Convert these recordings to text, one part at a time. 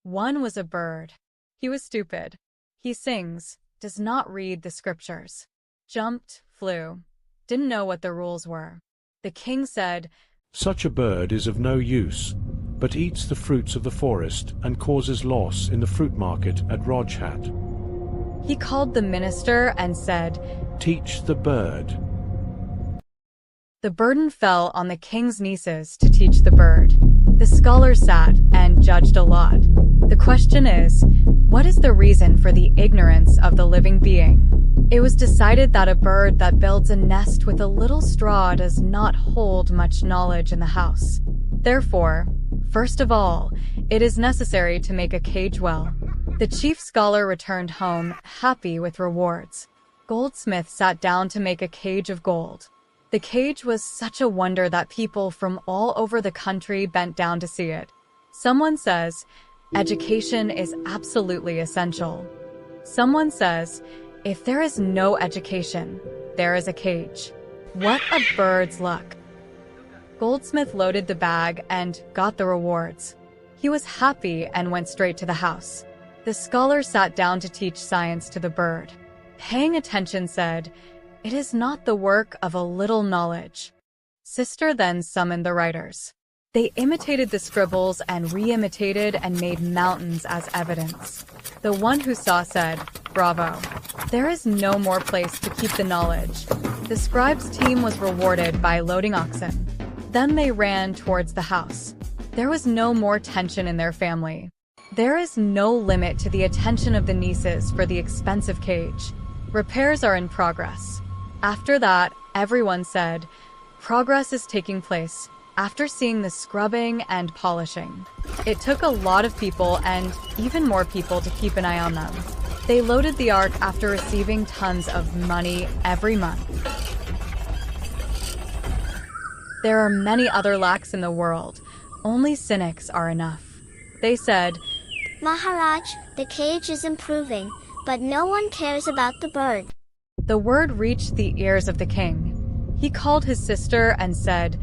One was a bird. He was stupid. He sings, does not read the scriptures. Jumped, flew, didn't know what the rules were. The king said, Such a bird is of no use, but eats the fruits of the forest and causes loss in the fruit market at Rojhat. He called the minister and said, Teach the bird. The burden fell on the king's nieces to teach the bird. The scholars sat and judged a lot. The question is, what is the reason for the ignorance of the living being? It was decided that a bird that builds a nest with a little straw does not hold much knowledge in the house. Therefore, first of all, it is necessary to make a cage well. The chief scholar returned home, happy with rewards. Goldsmith sat down to make a cage of gold. The cage was such a wonder that people from all over the country bent down to see it. Someone says, education is absolutely essential. Someone says, if there is no education, there is a cage. What a bird's luck. Goldsmith loaded the bag and got the rewards. He was happy and went straight to the house. The scholar sat down to teach science to the bird. Paying attention said, it is not the work of a little knowledge. Sister then summoned the writers. They imitated the scribbles and re-imitated and made mountains as evidence. The one who saw said, Bravo. There is no more place to keep the knowledge. The scribe's team was rewarded by loading oxen. Then they ran towards the house. There was no more tension in their family. There is no limit to the attention of the nieces for the expensive cage. Repairs are in progress. After that, everyone said, progress is taking place, after seeing the scrubbing and polishing. It took a lot of people and even more people to keep an eye on them. They loaded the ark after receiving tons of money every month. There are many other lacks in the world. Only cynics are enough. They said, Maharaj, the cage is improving, but no one cares about the bird. The word reached the ears of the king. He called his sister and said,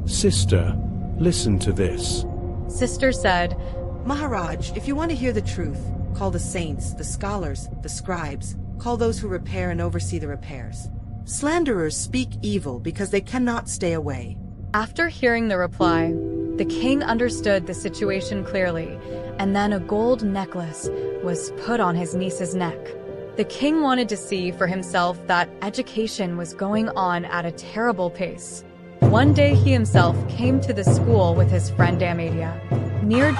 Sister, listen to this. Sister said, Maharaj, if you want to hear the truth, call the saints, the scholars, the scribes. Call those who repair and oversee the repairs. Slanderers speak evil because they cannot stay away. After hearing the reply, the king understood the situation clearly, and then a gold necklace was put on his niece's neck. The king wanted to see for himself that education was going on at a terrible pace. One day he himself came to the school with his friend Damadia. Near